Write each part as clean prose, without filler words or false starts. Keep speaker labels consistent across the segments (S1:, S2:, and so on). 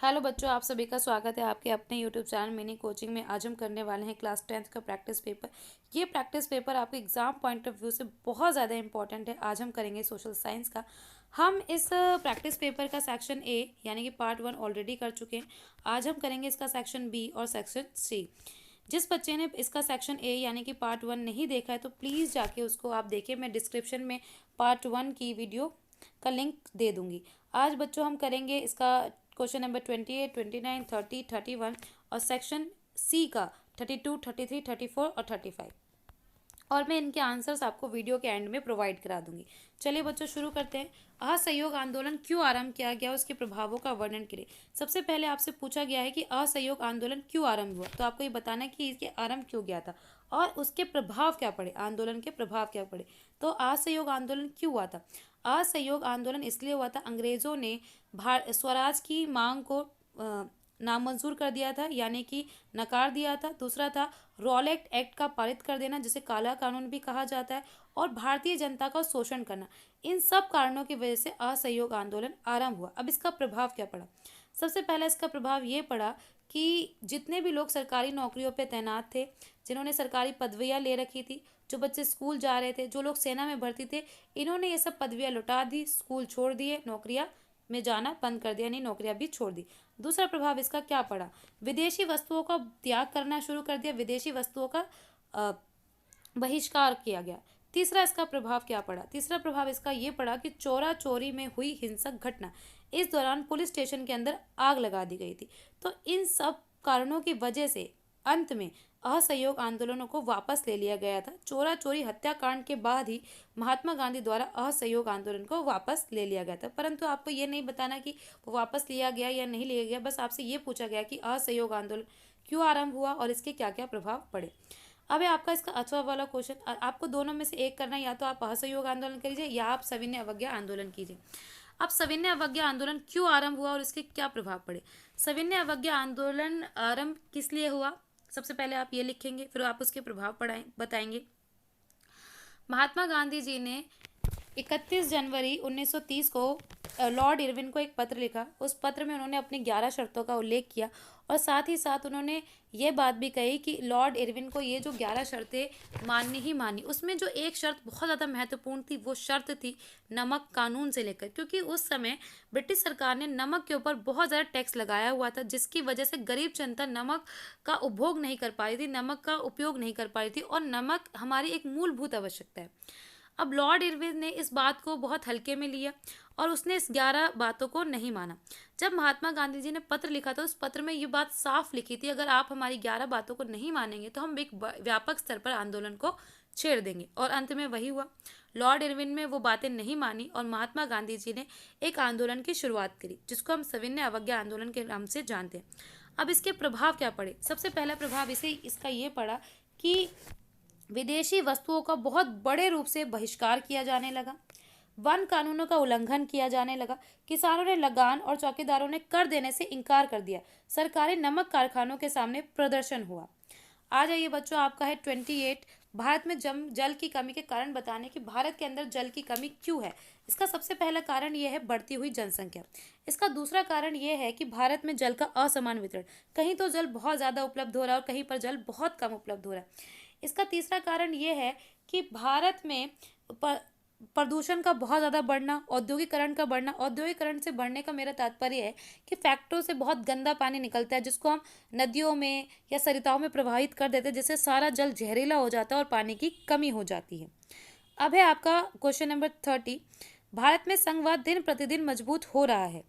S1: Hello बच्चों, आप सभी का स्वागत है आपके अपने यूट्यूब चैनल मिनी कोचिंग में। आज हम करने वाले हैं क्लास 10th का प्रैक्टिस पेपर। ये प्रैक्टिस पेपर आपके एग्जाम पॉइंट ऑफ व्यू से बहुत ज़्यादा इंपॉर्टेंट है। आज हम करेंगे सोशल साइंस का। हम इस प्रैक्टिस पेपर का सेक्शन ए यानी कि पार्ट 1 ऑलरेडी कर चुके हैं। आज हम करेंगे इसका सेक्शन बी और सेक्शन सी। जिस बच्चे ने इसका सेक्शन ए यानी कि पार्ट 1 नहीं देखा है तो प्लीज़ जाके उसको आप देखिए। मैं डिस्क्रिप्शन में पार्ट 1 की वीडियो का लिंक दे दूंगी। आज बच्चों हम करेंगे इसका क्वेश्चन नंबर 28, 29, 30, 31 और सेक्शन सी का 32, 33, 34 और 35। और मैं इनके आंसर्स आपको वीडियो के एंड में प्रोवाइड करा दूंगी। चलिए बच्चों शुरू करते हैं। असहयोग आंदोलन क्यों आरंभ किया गया, उसके प्रभावों का वर्णन करें। सबसे पहले आपसे पूछा गया है कि असहयोग आंदोलन क्यों आरंभ हुआ, तो आपको ये बताना है कि इसके आरंभ क्यों गया था और उसके प्रभाव क्या पड़े, आंदोलन के प्रभाव क्या पड़े। तो असहयोग आंदोलन क्यों हुआ था? असहयोग आंदोलन इसलिए हुआ था, अंग्रेजों ने स्वराज की मांग को नामंजूर कर दिया था, यानी कि नकार दिया था। दूसरा था रॉलेट एक्ट का पारित कर देना, जिसे काला कानून भी कहा जाता है, और भारतीय जनता का शोषण करना। इन सब कारणों की वजह से असहयोग आंदोलन आरंभ हुआ। अब इसका प्रभाव क्या पड़ा? सबसे पहला इसका प्रभाव ये पड़ा कि जितने भी लोग सरकारी नौकरियों पर तैनात थे, जिन्होंने सरकारी पदवियां ले रखी थी, जो बच्चे स्कूल जा रहे थे, जो लोग सेना में भर्ती थे, इन्होंने ये सब पदवियां लुटा दी, स्कूल छोड़ दिए, नौकरियां में जाना बंद कर दिया, नहीं नौकरियां भी छोड़ दी। दूसरा प्रभाव इसका क्या पड़ा? विदेशी वस्तुओं का त्याग करना शुरू कर दिया, विदेशी वस्तुओं का बहिष्कार किया गया। तीसरा इसका प्रभाव क्या पड़ा? तीसरा प्रभाव इसका ये पड़ा कि चोरा चोरी में हुई हिंसक घटना, इस दौरान पुलिस स्टेशन के अंदर आग लगा दी गई थी। तो इन सब कारणों की वजह से अंत में असहयोग आंदोलनों को वापस ले लिया गया था। चोरा चोरी हत्याकांड के बाद ही महात्मा गांधी द्वारा असहयोग आंदोलन को वापस ले लिया गया था। परंतु आपको ये नहीं बताना कि वो वापस लिया गया या नहीं लिया गया, बस आपसे ये पूछा गया कि असहयोग आंदोलन क्यों आरंभ हुआ और इसके क्या क्या प्रभाव पड़े। अब है आपका इसका अथवा वाला क्वेश्चन। आपको दोनों में से एक करना है, या तो आप असहयोग आंदोलन करिए या आप सविनय अवज्ञा आंदोलन कीजिए। अब सविनय अवज्ञा आंदोलन क्यों आरंभ हुआ और इसके क्या प्रभाव पड़े? सविनय अवज्ञा आंदोलन आरंभ किस लिए हुआ, सबसे पहले आप ये लिखेंगे, फिर आप उसके प्रभाव पढ़ाएं बताएंगे। महात्मा गांधी जी ने 31 जनवरी 1930 को लॉर्ड इरविन को एक पत्र लिखा। उस पत्र में उन्होंने अपनी 11 शर्तों का उल्लेख किया और साथ ही साथ उन्होंने ये बात भी कही कि लॉर्ड इरविन को ये जो 11 शर्तें माननी ही मानी। उसमें जो एक शर्त बहुत ज़्यादा महत्वपूर्ण थी, वो शर्त थी नमक कानून से लेकर, क्योंकि उस समय ब्रिटिश सरकार ने नमक के ऊपर बहुत ज़्यादा टैक्स लगाया हुआ था, जिसकी वजह से गरीब जनता नमक का उपभोग नहीं कर पा रही थी, नमक का उपयोग नहीं कर पा रही थी, और नमक हमारी एक मूलभूत आवश्यकता है। अब लॉर्ड इरविन ने इस बात को बहुत हल्के में लिया और उसने इस 11 बातों को नहीं माना। जब महात्मा गांधी जी ने पत्र लिखा था, उस पत्र में ये बात साफ लिखी थी, अगर आप हमारी 11 बातों को नहीं मानेंगे तो हम एक व्यापक स्तर पर आंदोलन को छेड़ देंगे। और अंत में वही हुआ। लॉर्ड इरविन ने वो बातें नहीं मानी और महात्मा गांधी जी ने एक आंदोलन की शुरुआत करी, जिसको हम सविनय अवज्ञा आंदोलन के नाम से जानते हैं। अब इसके प्रभाव क्या पड़े? सबसे पहला प्रभाव इसका ये पड़ा कि विदेशी वस्तुओं का बहुत बड़े रूप से बहिष्कार किया जाने लगा, वन कानूनों का उल्लंघन किया जाने लगा, किसानों ने लगान और चौकीदारों ने कर देने से इनकार कर दिया, सरकारी नमक कारखानों के सामने प्रदर्शन हुआ। आ जाइए बच्चों, आपका है 28, भारत में जल की कमी के कारण बताने कि भारत के अंदर जल की कमी क्यों है। इसका सबसे पहला कारण यह है बढ़ती हुई जनसंख्या। इसका दूसरा कारण यह है कि भारत में जल का असमान वितरण, कहीं तो जल बहुत ज़्यादा उपलब्ध हो रहा है और कहीं पर जल बहुत कम उपलब्ध हो रहा है। इसका तीसरा कारण ये है कि भारत में प्रदूषण का बहुत ज़्यादा बढ़ना, औद्योगिकरण का बढ़ना। औद्योगिकरण से बढ़ने का मेरा तात्पर्य है कि फैक्ट्रियों से बहुत गंदा पानी निकलता है, जिसको हम नदियों में या सरिताओं में प्रवाहित कर देते हैं, जिससे सारा जल जहरीला हो जाता है और पानी की कमी हो जाती है। अब है आपका क्वेश्चन नंबर 30, भारत में संघवाद दिन प्रतिदिन मजबूत हो रहा है,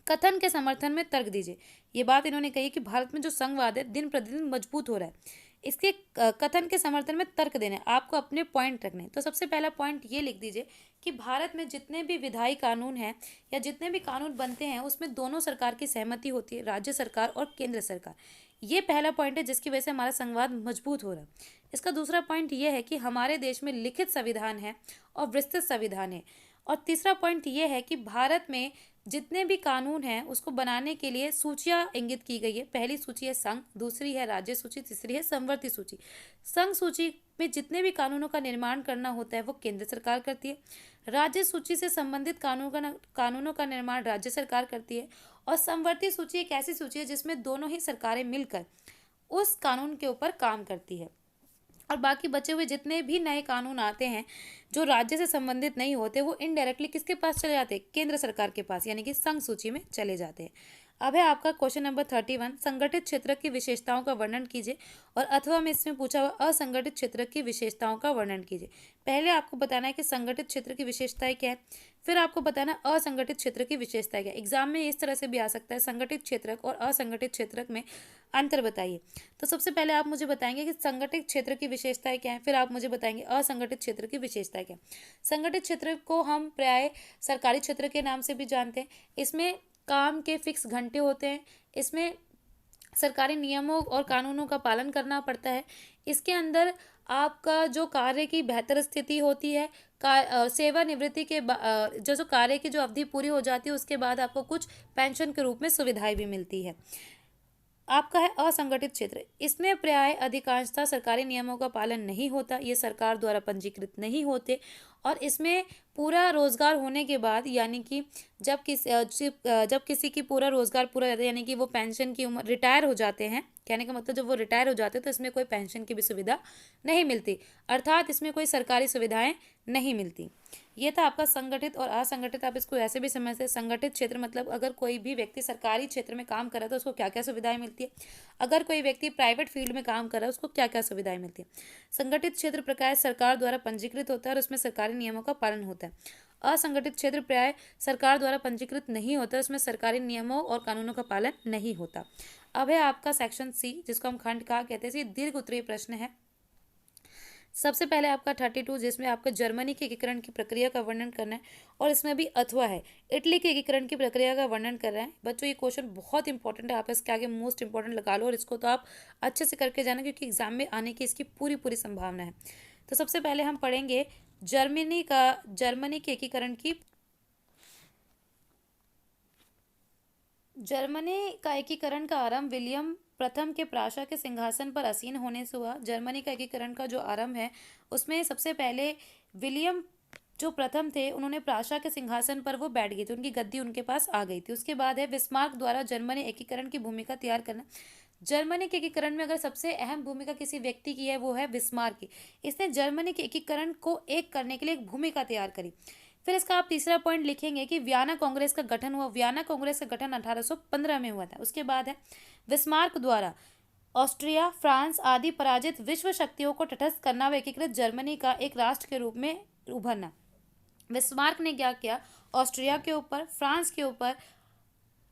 S1: कथन के समर्थन में तर्क दीजिए। ये बात इन्होंने कही कि भारत में जो संघवाद है दिन प्रतिदिन मजबूत हो रहा है, इसके कथन के समर्थन में तर्क देने, आपको अपने पॉइंट रखने। तो सबसे पहला पॉइंट ये लिख दीजिए कि भारत में जितने भी विधायी कानून हैं या जितने भी कानून बनते हैं, उसमें दोनों सरकार की सहमति होती है, राज्य सरकार और केंद्र सरकार। ये पहला पॉइंट है जिसकी वजह से हमारा संघवाद मजबूत हो रहा है। इसका दूसरा पॉइंट ये है कि हमारे देश में लिखित संविधान है और विस्तृत संविधान है। और तीसरा पॉइंट ये है कि भारत में जितने भी कानून हैं उसको बनाने के लिए सूचियाँ इंगित की गई है। पहली सूची है संघ, दूसरी है राज्य सूची, तीसरी है समवर्ती सूची। संघ सूची में जितने भी कानूनों का निर्माण करना होता है वो केंद्र सरकार करती है। राज्य सूची से संबंधित कानूनों का निर्माण राज्य सरकार करती है। और समवर्ती सूची एक ऐसी सूची है जिसमें दोनों ही सरकारें मिलकर उस कानून के ऊपर काम करती है। और बाकी बचे हुए जितने भी नए कानून आते हैं जो राज्य से संबंधित नहीं होते, वो इनडायरेक्टली किसके पास चले जाते हैं? केंद्र सरकार के पास, यानी कि संघ सूची में चले जाते हैं। अब है आपका क्वेश्चन नंबर 31, संगठित क्षेत्र की विशेषताओं का वर्णन कीजिए। और अथवा में इसमें पूछा हुआ असंगठित क्षेत्र की विशेषताओं का वर्णन कीजिए। पहले आपको बताना है कि संगठित क्षेत्र की विशेषताएं क्या है, फिर आपको बताना असंगठित क्षेत्र की विशेषताएं क्या है। एग्जाम में इस तरह से भी आ सकता है, संगठित क्षेत्रक और असंगठित क्षेत्रक में अंतर बताइए। तो सबसे पहले आप मुझे बताएंगे कि संगठित क्षेत्र की विशेषताएं क्या है, फिर आप मुझे बताएंगे असंगठित क्षेत्र की विशेषताएं क्या है। संगठित क्षेत्र को हम प्राय सरकारी क्षेत्र के नाम से भी जानते हैं। इसमें काम के फिक्स घंटे होते हैं, इसमें सरकारी नियमों और कानूनों का पालन करना पड़ता है। इसके अंदर आपका जो कार्य की बेहतर स्थिति होती है, सेवानिवृत्ति के जो कार्य की जो अवधि पूरी हो जाती है उसके बाद आपको कुछ पेंशन के रूप में सुविधाएं भी मिलती है। आपका है असंगठित क्षेत्र, इसमें प्राय अधिकांशतः सरकारी नियमों का पालन नहीं होता, ये सरकार द्वारा पंजीकृत नहीं होते। और इसमें पूरा रोजगार होने के बाद, यानी कि जब किसी की पूरा रोजगार पूरा हो जाता है, यानी कि वो पेंशन की उम्र रिटायर हो जाते हैं, कहने का मतलब जब वो रिटायर हो जाते हैं तो इसमें कोई पेंशन की भी सुविधा नहीं मिलती, अर्थात इसमें कोई सरकारी सुविधाएं नहीं मिलती। ये था आपका संगठित और असंगठित। आप इसको ऐसे भी समझते हैं, संगठित क्षेत्र मतलब अगर कोई भी व्यक्ति सरकारी क्षेत्र में काम कर रहा है तो उसको क्या क्या सुविधाएं मिलती है, अगर कोई व्यक्ति प्राइवेट फील्ड में काम कर रहा है उसको क्या क्या सुविधाएं मिलती है। संगठित क्षेत्र प्रकार सरकार द्वारा पंजीकृत होता है और उसमें सरकारी नियमों का पालन होता है। असंगठित क्षेत्र प्राय सरकार द्वारा पंजीकृत नहीं होता, उसमें सरकारी नियमों और कानूनों का पालन नहीं होता। अब है आपका सेक्शन सी, जिसको हम खंड का कहते हैं। दीर्घ उत्तरीय प्रश्न है। सबसे पहले आपका 32, जिसमें आपका जर्मनी के एकीकरण की प्रक्रिया का वर्णन करना है, और इसमें भी अथवा है, इटली के एकीकरण की प्रक्रिया का वर्णन कर रहे हैं। बच्चों ये क्वेश्चन बहुत इंपॉर्टेंट है, आप इसके आगे मोस्ट इंपॉर्टेंट लगा लो और इसको तो आप अच्छे से करके जाना, क्योंकि एग्जाम में आने की इसकी पूरी पूरी संभावना है। तो सबसे पहले हम पढ़ेंगे जर्मनी के एकीकरण की जर्मनी का एकीकरण का आरंभ विलियम प्रथम के प्राशा के सिंहासन पर आसीन होने से हुआ। जर्मनी का एकीकरण का जो आरंभ है उसमें सबसे पहले विलियम जो प्रथम थे उन्होंने प्राशा के सिंहासन पर वो बैठ गए थे, उनकी गद्दी उनके पास आ गई थी। उसके बाद है बिस्मार्क द्वारा जर्मनी एकीकरण की भूमिका तैयार करना। जर्मनी के एकीकरण में अगर सबसे अहम भूमिका किसी व्यक्ति की है वो है बिस्मार्क की। इसने जर्मनी के एकीकरण को एक करने के लिए एक भूमिका तैयार करी। फिर इसका आप तीसरा पॉइंट लिखेंगे कि वियना कांग्रेस का गठन हुआ। वियना कांग्रेस का गठन 1815 में हुआ था। उसके बाद है बिस्मार्क द्वारा ऑस्ट्रिया, फ्रांस आदि पराजित विश्व शक्तियों को तटस्थ करना व एकीकृत जर्मनी का एक राष्ट्र के रूप में उभरना। बिस्मार्क ने क्या किया? ऑस्ट्रिया के ऊपर, फ्रांस के ऊपर,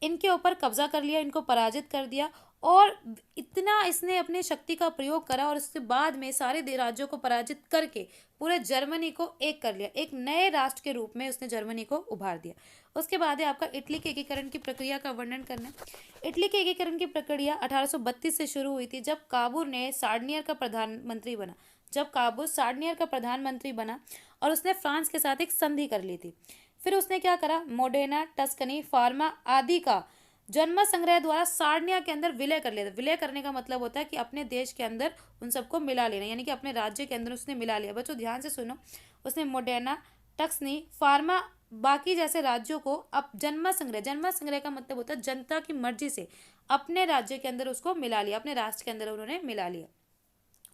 S1: इनके ऊपर कब्जा कर लिया, इनको पराजित कर दिया, और इतना इसने अपनी शक्ति का प्रयोग करा और उसके बाद में सारे राज्यों को पराजित करके पूरे जर्मनी को एक कर लिया, एक नए राष्ट्र के रूप में उसने जर्मनी को उभार दिया। उसके बाद है आपका इटली के एकीकरण की प्रक्रिया का वर्णन करना। इटली के एकीकरण की प्रक्रिया 1832 से शुरू हुई थी, जब काबूर ने सार्डिनियर का प्रधानमंत्री बना। और उसने फ्रांस के साथ एक संधि कर ली थी। फिर उसने क्या करा? मोडेना, टस्कनी, फार्मा आदि का जन्म संग्रह द्वारा सार्डिनिया के अंदर विलय कर लिया था। विलय करने का मतलब होता है कि अपने देश के अंदर उन सबको मिला लेना, यानी कि अपने राज्य के अंदर उसने मिला लिया। बच्चों ध्यान से सुनो, उसने मोडेना, टस्कनी, फार्मा बाकी जैसे राज्यों को अब जन्म संग्रह का मतलब होता है जनता की मर्जी से अपने राज्य के अंदर उसको मिला लिया, अपने राष्ट्र के अंदर उन्होंने मिला लिया।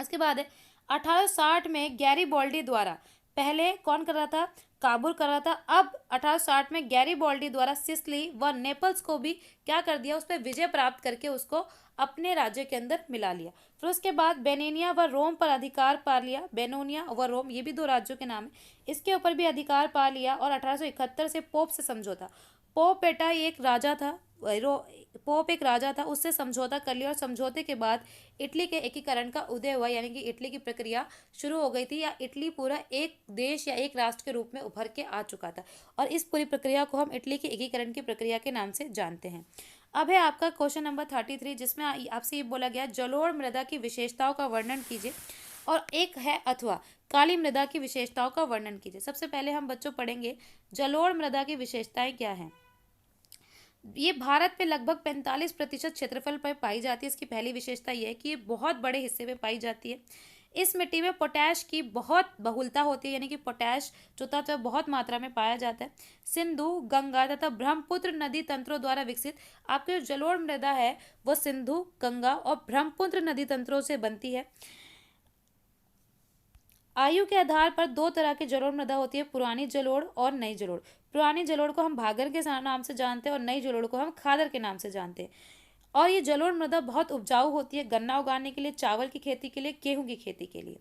S1: उसके बाद है 1860 में गैरीबॉल्डी द्वारा, पहले कौन कर रहा था? काबूल कर रहा था। अब 1860 में गैरीबॉल्डी द्वारा सिसिली व नेपल्स को भी क्या कर दिया? उस पर विजय प्राप्त करके उसको अपने राज्य के अंदर मिला लिया। फिर उसके बाद बेनिनिया व रोम पर अधिकार पा लिया। बेनोनिया व रोम, ये भी दो राज्यों के नाम है, इसके ऊपर भी अधिकार पा लिया। और 1871 से पोप से समझौता। पोप एक राजा था, उससे समझौता कर लिया, और समझौते के बाद इटली के एकीकरण का उदय हुआ, यानी कि इटली की प्रक्रिया शुरू हो गई थी, या इटली पूरा एक देश या एक राष्ट्र के रूप में उभर के आ चुका था। और इस पूरी प्रक्रिया को हम इटली के एकीकरण की प्रक्रिया के नाम से जानते हैं। अब है आपका क्वेश्चन नंबर 33, जिसमें आपसे ये बोला गया जलोढ़ मृदा की विशेषताओं का वर्णन कीजिए। और एक है अथवा काली मृदा की विशेषताओं का वर्णन कीजिए। सबसे पहले हम बच्चों पढ़ेंगे जलोढ़ मृदा की विशेषताएं क्या हैं। ये भारत में लगभग 45% क्षेत्रफल पर पाई जाती है। इसकी पहली विशेषता यह है कि ये बहुत बड़े हिस्से में पाई जाती है। इस मिट्टी में पोटैश की बहुत बहुलता होती है, यानी कि पोटैश जो तत्व है बहुत मात्रा में पाया जाता है। सिंधु, गंगा तथा ब्रह्मपुत्र नदी तंत्रों द्वारा विकसित आपकी जो जलोढ़ मृदा है वो सिंधु, गंगा और ब्रह्मपुत्र नदी तंत्रों से बनती है। आयु के आधार पर दो तरह की जलोढ़ मृदा होती है, पुरानी जलोढ़ और नई जलोढ़। पुरानी जलोढ़ को हम भागर के नाम से जानते हैं और नई जलोढ़ को हम खादर के नाम से जानते हैं। और ये जलोढ़ मृदा बहुत उपजाऊ होती है गन्ना उगाने के लिए, चावल की खेती के लिए, गेहूं की खेती के लिए।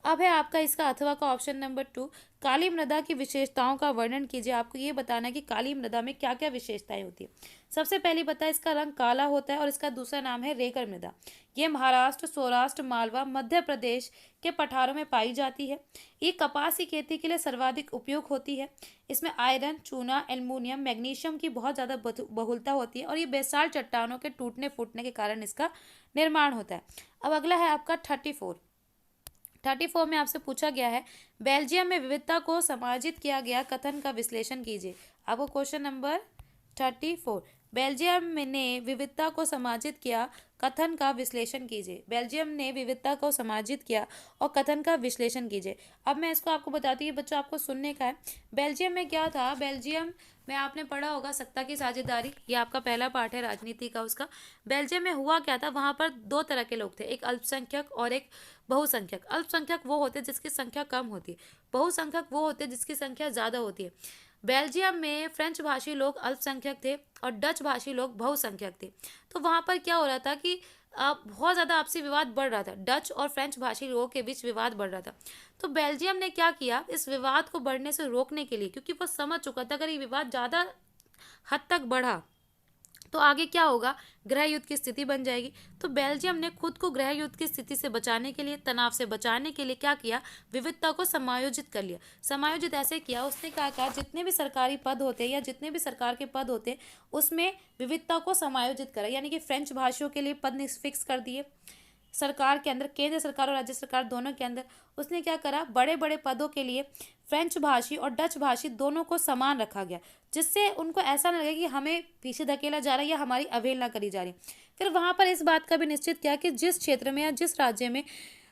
S1: अब है आपका इसका अथवा का ऑप्शन नंबर 2, काली मृदा की विशेषताओं का वर्णन कीजिए। आपको ये बताना है कि काली मृदा में क्या क्या विशेषताएं होती है। सबसे पहली बता, इसका रंग काला होता है और इसका दूसरा नाम है रेगड़ मृदा। ये महाराष्ट्र, सौराष्ट्र, मालवा, मध्य प्रदेश के पठारों में पाई जाती है। ये कपास की खेती के लिए सर्वाधिक उपयोग होती है। इसमें आयरन, चूना, एल्युमिनियम, मैग्नीशियम की बहुत ज़्यादा बहुलता होती है और ये बेसाल्ट चट्टानों के टूटने फूटने के कारण इसका निर्माण होता है। अब अगला है आपका 34 में आपसे पूछा गया है, बेल्जियम में विविधता को समायोजित किया गया कथन का विश्लेषण कीजिए। आपको क्वेश्चन नंबर 34, बेल्जियम ने विविधता को समायोजित किया कथन का विश्लेषण कीजिए। बेल्जियम ने विविधता को समायोजित किया और कथन का विश्लेषण कीजिए। अब मैं इसको आपको बताती हूँ, बच्चों आपको सुनने का है। बेल्जियम में क्या था, बेल्जियम में आपने पढ़ा होगा सत्ता की साझेदारी, ये आपका पहला पार्ट है राजनीति का उसका। बेल्जियम में हुआ क्या था, वहाँ पर दो तरह के लोग थे, एक अल्पसंख्यक और एक बहुसंख्यक। अल्पसंख्यक वो होते हैं जिसकी संख्या कम होती है, बहुसंख्यक वो होते हैं जिसकी संख्या ज़्यादा होती है। बेल्जियम में फ्रेंच भाषी लोग अल्पसंख्यक थे और डच भाषी लोग बहुसंख्यक थे। तो वहाँ पर क्या हो रहा था कि बहुत ज़्यादा आपसी विवाद बढ़ रहा था, डच और फ्रेंच भाषी लोगों के बीच विवाद बढ़ रहा था। तो बेल्जियम ने क्या किया, इस विवाद को बढ़ने से रोकने के लिए, क्योंकि वो समझ चुका था अगर ये विवाद ज़्यादा हद तक बढ़ा तो आगे क्या होगा, गृह युद्ध की स्थिति बन जाएगी। तो बेल्जियम ने खुद को गृह युद्ध की स्थिति से बचाने के लिए, तनाव से बचाने के लिए क्या किया, विविधता को समायोजित कर लिया। समायोजित ऐसे किया, उसने कहा जितने भी सरकारी पद होते हैं या जितने भी सरकार के पद होते हैं उसमें विविधता को समायोजित करा। यानी कि फ्रेंच भाषियों के लिए पद फिक्स कर दिए सरकार के अंदर, केंद्र सरकार और राज्य सरकार दोनों के अंदर। उसने क्या करा, बड़े बड़े पदों के लिए फ्रेंच भाषी और डच भाषी दोनों को समान रखा गया, जिससे उनको ऐसा न लगे कि हमें पीछे धकेला जा रहा है या हमारी अवहेलना करी जा रही। फिर वहाँ पर इस बात का भी निश्चित किया कि जिस क्षेत्र में या जिस राज्य में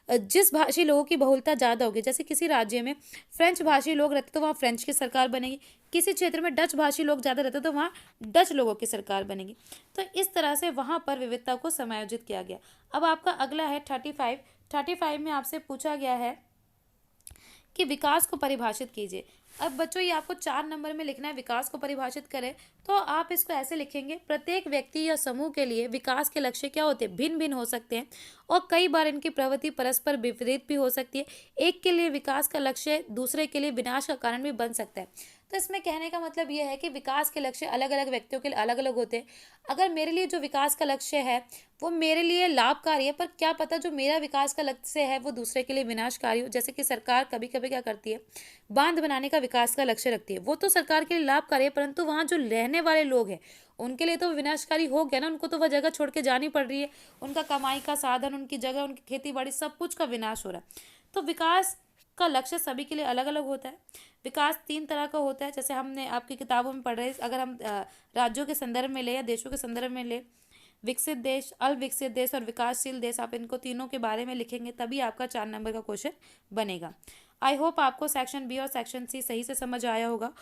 S1: जिस भाषी लोगों की बहुलता ज़्यादा होगी, जैसे किसी राज्य में फ्रेंच भाषी लोग रहते तो वहाँ फ्रेंच की सरकार बनेगी, किसी क्षेत्र में डच भाषी लोग ज़्यादा रहते तो वहाँ डच लोगों की सरकार बनेगी। तो इस तरह से वहाँ पर विविधता को समायोजित किया गया। अब आपका अगला है 35 में आपसे पूछा गया है कि विकास को परिभाषित कीजिए। अब बच्चों ये आपको 4 नंबर में लिखना है, विकास को परिभाषित करें तो आप इसको ऐसे लिखेंगे, प्रत्येक व्यक्ति या समूह के लिए विकास के लक्ष्य क्या होते हैं, भिन्न भिन्न हो सकते हैं और कई बार इनकी प्रवृत्ति परस्पर विपरीत भी हो सकती है। एक के लिए विकास का लक्ष्य दूसरे के लिए विनाश का कारण भी बन सकता है। तो इसमें कहने का मतलब ये है कि विकास के लक्ष्य अलग अलग व्यक्तियों के लिए अलग अलग होते हैं। अगर मेरे लिए जो विकास का लक्ष्य है वो मेरे लिए लाभकारी है, पर क्या पता जो मेरा विकास का लक्ष्य है वो दूसरे के लिए विनाशकारी हो। जैसे कि सरकार कभी कभी क्या करती है, बांध बनाने का विकास का लक्ष्य रखती है, वो तो सरकार के लिए लाभकारी है, परंतु वहाँ जो रहने वाले लोग हैं उनके लिए तो विनाशकारी हो गया ना, उनको तो वह जगह छोड़ के जानी पड़ रही है, उनका कमाई का साधन, उनकी जगह, उनकी खेती बाड़ी, सब कुछ का विनाश हो रहा है। तो विकास का लक्ष्य सभी के लिए अलग अलग होता है। विकास 3 तरह का होता है, जैसे हमने आपकी किताबों में पढ़ रहे, अगर हम राज्यों के संदर्भ में ले या देशों के संदर्भ में ले, विकसित देश, अल्पविकसित देश और विकासशील देश, आप इनको तीनों के बारे में लिखेंगे तभी आपका 4 नंबर का क्वेश्चन बनेगा। आई होप आपको सेक्शन बी और सेक्शन सी सही से समझ आया होगा